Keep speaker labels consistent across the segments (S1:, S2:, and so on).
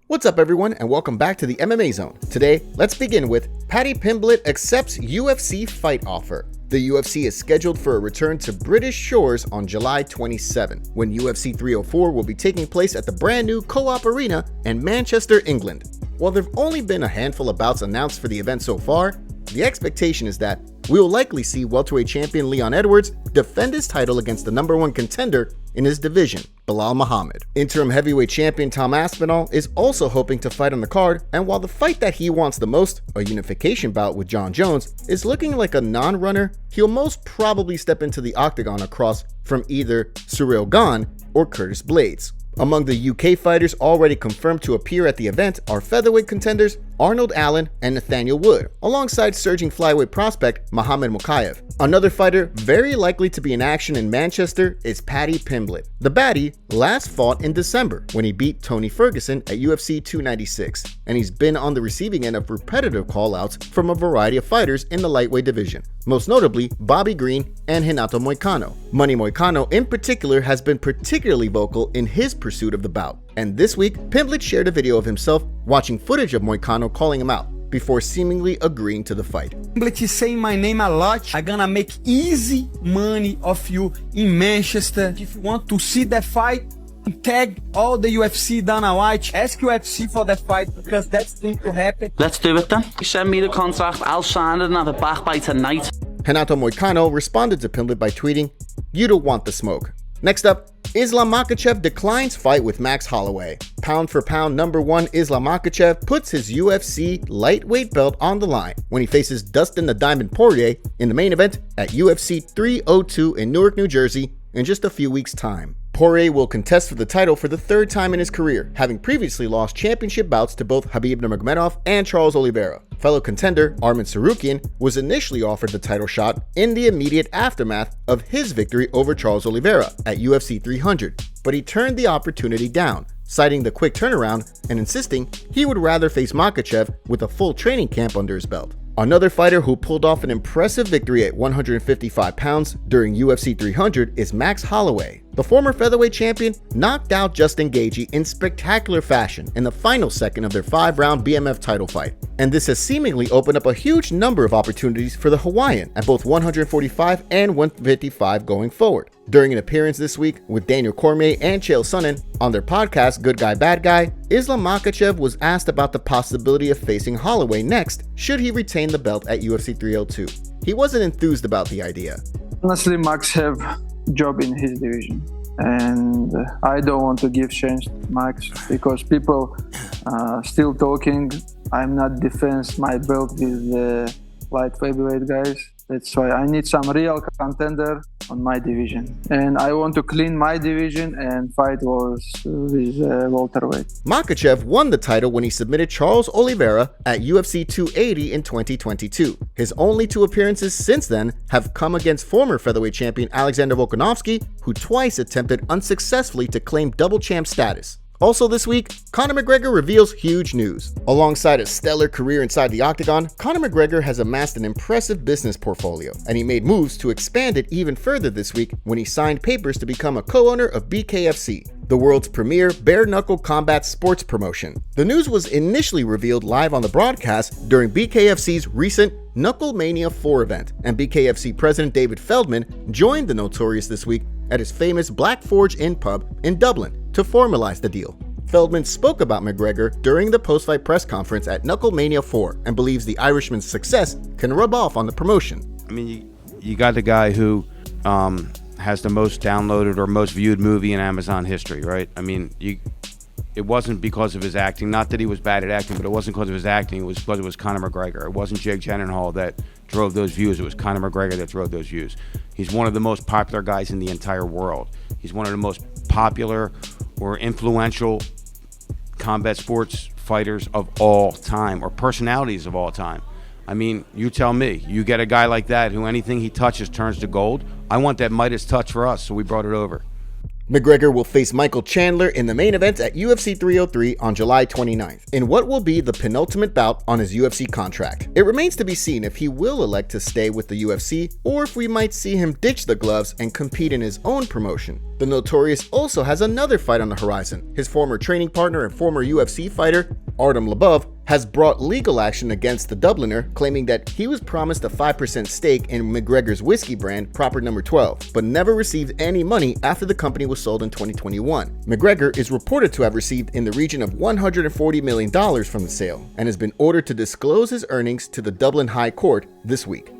S1: What's up everyone and welcome back to the MMA Zone. Today, let's begin with Paddy Pimblett accepts UFC fight offer. The UFC is scheduled for a return to British shores on July 27, when UFC 304 will be taking place at the brand new Co-op Arena in Manchester, England. While there have only been a handful of bouts announced for the event so far, the expectation is that we will likely see welterweight champion Leon Edwards defend his title against the #1 contender in his division, Belal Muhammad. Interim heavyweight champion Tom Aspinall is also hoping to fight on the card, and while the fight that he wants the most, a unification bout with John Jones, is looking like a non-runner, he'll most probably step into the octagon across from either Ciryl Gane or Curtis Blaydes. Among the UK fighters already confirmed to appear at the event are featherweight contenders Arnold Allen and Nathaniel Wood, alongside surging flyweight prospect Muhammad Makhachev. Another fighter very likely to be in action in Manchester is Paddy Pimblett. The baddie last fought in December when he beat Tony Ferguson at UFC 296, and he's been on the receiving end of repetitive callouts from a variety of fighters in the lightweight division, most notably Bobby Green and Renato Moicano. Money Moicano in particular has been particularly vocal in his pursuit of the bout, and this week Pimblett shared a video of himself watching footage of Moicano calling him out before seemingly agreeing to the fight.
S2: Pimblett is saying my name a lot. I'm gonna make easy money off you in Manchester. If you want to see that fight, tag all the UFC Dana White. Ask UFC for that fight because that's going to happen.
S3: Let's do it then. You send me the contract, I'll sign it and have it back by tonight.
S1: Renato Moicano responded to Pimblett by tweeting, "You don't want the smoke." Next up, Islam Makhachev declines fight with Max Holloway. Pound for pound #1 Islam Makhachev puts his UFC lightweight belt on the line when he faces Dustin the Diamond Poirier in the main event at UFC 302 in Newark, New Jersey in just a few weeks' time. Poirier will contest for the title for the third time in his career, having previously lost championship bouts to both Khabib Nurmagomedov and Charles Oliveira. Fellow contender Arman Tsarukyan was initially offered the title shot in the immediate aftermath of his victory over Charles Oliveira at UFC 300, but he turned the opportunity down, citing the quick turnaround and insisting he would rather face Makhachev with a full training camp under his belt. Another fighter who pulled off an impressive victory at 155 pounds during UFC 300 is Max Holloway. The former featherweight champion knocked out Justin Gaethje in spectacular fashion in the final second of their 5-round BMF title fight, and this has seemingly opened up a huge number of opportunities for the Hawaiian at both 145 and 155 going forward. During an appearance this week with Daniel Cormier and Chael Sonnen on their podcast Good Guy Bad Guy, Islam Makhachev was asked about the possibility of facing Holloway next should he retain the belt at UFC 302. He wasn't enthused about the idea.
S4: Honestly, Max have job in his division, and I don't want to give chance to Max because people still talking. I'm not defense my belt with the light heavyweight guys. That's why I need some real contender on my division, and I want to clean my division and fight with welterweight.
S1: Makhachev won the title when he submitted Charles Oliveira at UFC 280 in 2022. His only 2 appearances since then have come against former featherweight champion Alexander Volkanovski, who twice attempted unsuccessfully to claim double champ status. Also this week, Conor McGregor reveals huge news. Alongside a stellar career inside the octagon, Conor McGregor has amassed an impressive business portfolio, and he made moves to expand it even further this week when he signed papers to become a co-owner of BKFC, the world's premier bare-knuckle combat sports promotion. The news was initially revealed live on the broadcast during BKFC's recent Knuckle Mania 4 event, and BKFC president David Feldman joined the Notorious this week at his famous Black Forge Inn pub in Dublin to formalize the deal. Feldman spoke about McGregor during the post-fight press conference at Knuckle Mania 4 and believes the Irishman's success can rub off on the promotion.
S5: I mean, you got the guy who has the most downloaded or most viewed movie in Amazon history, right? I mean, it wasn't because of his acting. Not that he was bad at acting, but it wasn't because of his acting. It was because it was Conor McGregor. It wasn't Jake Gyllenhaal that drove those views. It was Conor McGregor that drove those views. He's one of the most popular guys in the entire world. He's one of the most popular or influential combat sports fighters of all time, or personalities of all time. I mean, you tell me. You get a guy like that who anything he touches turns to gold. I want that Midas touch for us, so we brought it over.
S1: McGregor will face Michael Chandler in the main event at UFC 303 on July 29th, in what will be the penultimate bout on his UFC contract. It remains to be seen if he will elect to stay with the UFC or if we might see him ditch the gloves and compete in his own promotion. The Notorious also has another fight on the horizon. His former training partner and former UFC fighter, Artem Lobov, has brought legal action against the Dubliner, claiming that he was promised a 5% stake in McGregor's whiskey brand, Proper No. 12, but never received any money after the company was sold in 2021. McGregor is reported to have received in the region of $140 million from the sale and has been ordered to disclose his earnings to the Dublin High Court this week.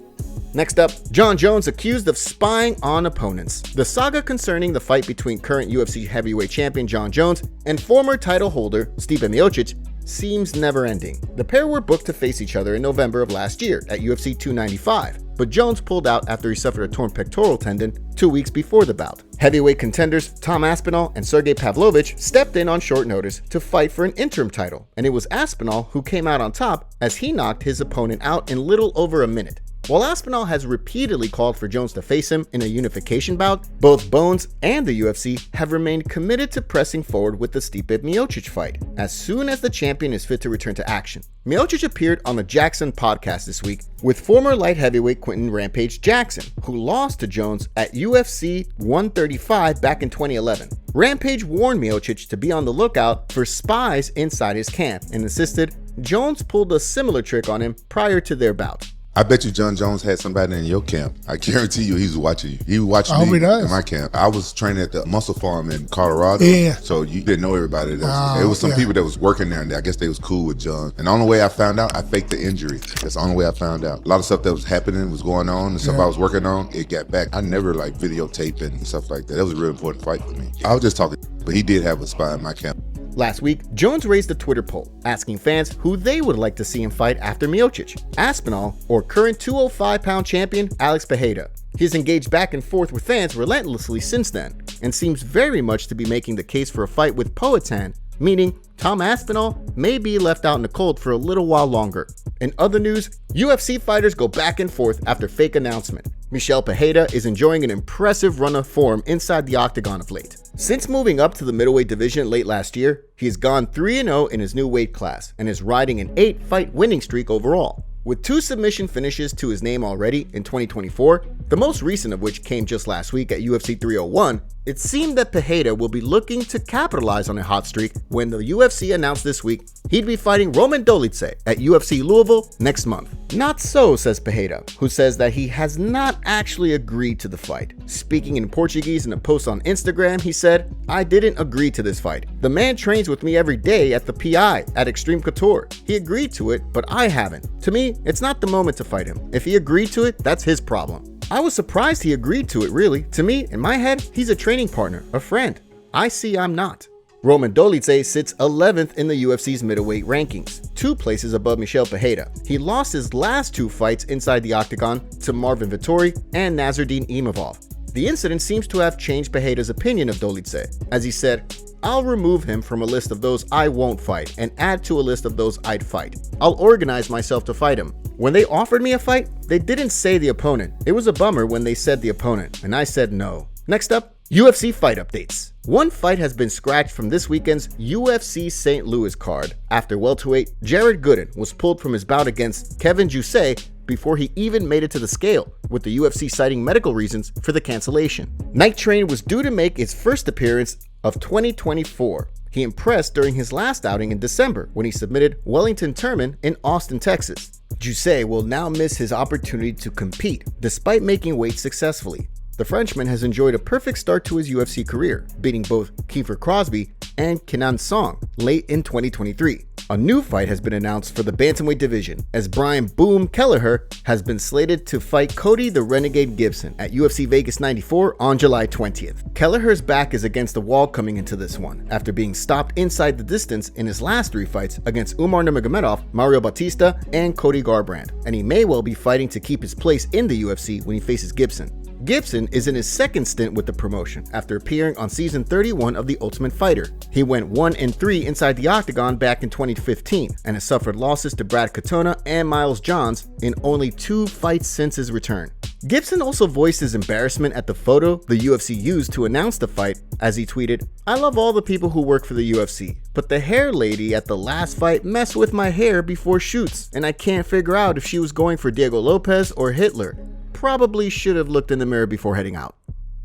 S1: Next up, Jon Jones accused of spying on opponents. The saga concerning the fight between current UFC heavyweight champion Jon Jones and former title holder Stipe Miocic seems never-ending. The pair were booked to face each other in November of last year at UFC 295, but Jones pulled out after he suffered a torn pectoral tendon 2 weeks before the bout. Heavyweight contenders Tom Aspinall and Sergey Pavlovich stepped in on short notice to fight for an interim title, and it was Aspinall who came out on top as he knocked his opponent out in little over a minute. While Aspinall has repeatedly called for Jones to face him in a unification bout, both Bones and the UFC have remained committed to pressing forward with the Stipe Miocic fight as soon as the champion is fit to return to action. Miocic appeared on the Jackson podcast this week with former light heavyweight Quentin Rampage Jackson, who lost to Jones at UFC 135 back in 2011. Rampage warned Miocic to be on the lookout for spies inside his camp and insisted Jones pulled a similar trick on him prior to their bout.
S6: I bet you Jon Jones had somebody in your camp. I guarantee you he's watching you. He was watching me in my camp. I was training at the Muscle Farm in Colorado.
S7: Yeah.
S6: So you didn't know everybody. There was some people that was working there, and I guess they was cool with Jon. And the only way I found out, I faked the injury. That's the only way I found out. A lot of stuff that was happening was going on, and stuff I was working on, it got back. I never videotaped it and stuff like that. That was a real important fight for me. I was just talking, but he did have a spy in my camp.
S1: Last week, Jones raised a Twitter poll asking fans who they would like to see him fight after Miocic, Aspinall, or current 205-pound champion Alex Pereira. He's engaged back and forth with fans relentlessly since then, and seems very much to be making the case for a fight with Poatan, meaning Tom Aspinall may be left out in the cold for a little while longer. In other news, UFC fighters go back and forth after fake announcement. Michel Pereira is enjoying an impressive run of form inside the octagon of late. Since moving up to the middleweight division late last year, he has gone 3-0 in his new weight class and is riding an 8-fight winning streak overall. With 2 submission finishes to his name already in 2024, the most recent of which came just last week at UFC 301, it seemed that Pereira will be looking to capitalize on a hot streak when the UFC announced this week he'd be fighting Roman Dolidze at UFC Louisville next month. Not so, says Pereira, who says that he has not actually agreed to the fight. Speaking in Portuguese in a post on Instagram, he said, "I didn't agree to this fight. The man trains with me every day at the PI at Extreme Couture. He agreed to it, but I haven't. To me, it's not the moment to fight him. If he agreed to it, that's his problem." I was surprised he agreed to it, really. To me, in my head, he's a training partner, a friend. I see I'm not. Roman Dolidze sits 11th in the UFC's middleweight rankings, 2 places above Michel Pereira. He lost his last 2 fights inside the octagon to Marvin Vettori and Nasruddin Imavov. The incident seems to have changed Pereira's opinion of Dolidze, as he said, "I'll remove him from a list of those I won't fight and add to a list of those I'd fight. I'll organize myself to fight him. When they offered me a fight, they didn't say the opponent. It was a bummer when they said the opponent, and I said no." Next up, UFC Fight updates. One fight has been scratched from this weekend's UFC St. Louis card after welterweight Jared Gooden was pulled from his bout against Kevin Jousset before he even made it to the scale, with the UFC citing medical reasons for the cancellation. Night Train was due to make its first appearance of 2024. He impressed during his last outing in December when he submitted Wellington Turman in Austin, Texas. Jousset will now miss his opportunity to compete despite making weight successfully. The Frenchman has enjoyed a perfect start to his UFC career, beating both Kiefer Crosby and Kenan Song late in 2023. A new fight has been announced for the bantamweight division, as Brian Boom Kelleher has been slated to fight Cody the Renegade Gibson at UFC Vegas 94 on July 20th. Kelleher's back is against the wall coming into this one, after being stopped inside the distance in his last 3 fights against Umar Nurmagomedov, Mario Bautista, and Cody Garbrandt, and he may well be fighting to keep his place in the UFC when he faces Gibson. Gibson is in his second stint with the promotion after appearing on season 31 of The Ultimate Fighter. He went 1-3 inside the octagon back in 2015 and has suffered losses to Brad Katona and Miles Johns in only 2 fights since his return. Gibson also voiced his embarrassment at the photo the UFC used to announce the fight as he tweeted, "I love all the people who work for the UFC, but the hair lady at the last fight messed with my hair before shoots, and I can't figure out if she was going for Diego Lopez or Hitler. Probably should have looked in the mirror before heading out."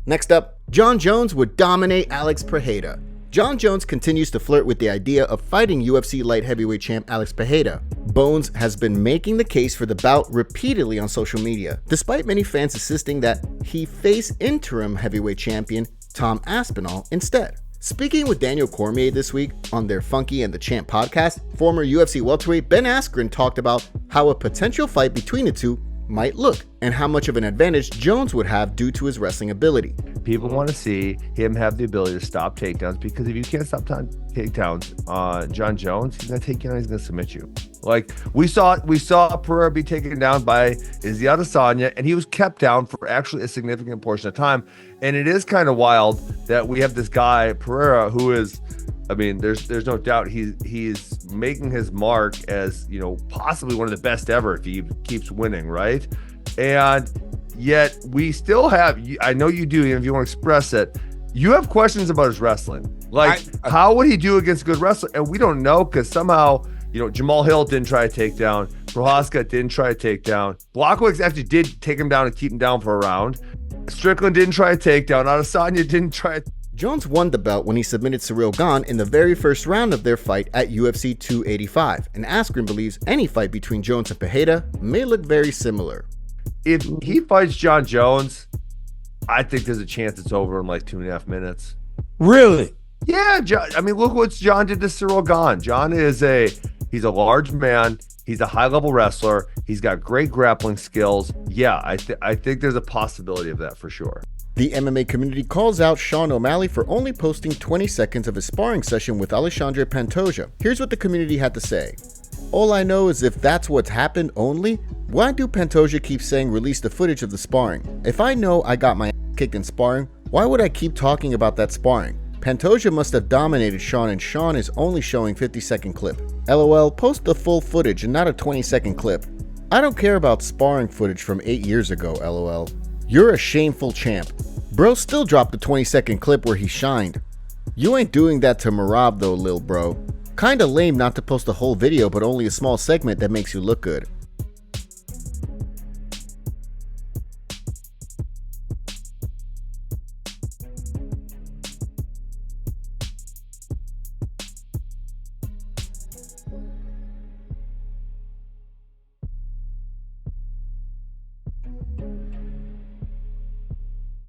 S1: Next up, Jon Jones would dominate Alex Pereira. Jon Jones continues to flirt with the idea of fighting UFC light heavyweight champ Alex Pereira. Bones has been making the case for the bout repeatedly on social media, despite many fans insisting that he face interim heavyweight champion Tom Aspinall instead. Speaking with Daniel Cormier this week on their Funky and the Champ podcast, former UFC welterweight Ben Askren talked about how a potential fight between the two might look and how much of an advantage Jones would have due to his wrestling ability.
S7: People want to see him have the ability to stop takedowns, because if you can't stop takedowns, Jon Jones, he's gonna take you down, he's gonna submit you. Like we saw Pereira be taken down by Izzy Adesanya, and he was kept down for actually a significant portion of time. And it is kind of wild that we have this guy Pereira who is, I mean, there's no doubt he's making his mark as, you know, possibly one of the best ever if he keeps winning, right? And yet we still have, I know you do, if you want to express it, you have questions about his wrestling. Like, how would he do against good wrestler? And we don't know, because somehow, you know, Jamal Hill didn't try to take down. Prohaska didn't try to take down. Blachowicz actually did take him down and keep him down for a round. Strickland didn't try to take down. Adesanya didn't try to.
S1: Jones won the belt when he submitted Ciryl Gane in the very first round of their fight at UFC 285, and Askren believes any fight between Jones and Pereira may look very similar.
S7: If he fights Jon Jones, I think there's a chance it's over in like 2.5 minutes.
S2: Really?
S7: Yeah, I mean, look what Jon did to Ciryl Gane. Jon he's a large man. He's a high-level wrestler. He's got great grappling skills. Yeah, I think there's a possibility of that for sure.
S1: The MMA community calls out Sean O'Malley for only posting 20 seconds of his sparring session with Alexandre Pantoja. Here's what the community had to say. "All I know is if that's what's happened only, why do Pantoja keep saying release the footage of the sparring? If I know I got my ass kicked in sparring, why would I keep talking about that sparring? Pantoja must have dominated Sean, and Sean is only showing 50-second clip. LOL, post the full footage and not a 20-second clip. I don't care about sparring footage from 8 years ago, LOL. You're a shameful champ. Bro still dropped the 20-second clip where he shined. You ain't doing that to Marab though, lil bro. Kinda lame not to post the whole video but only a small segment that makes you look good.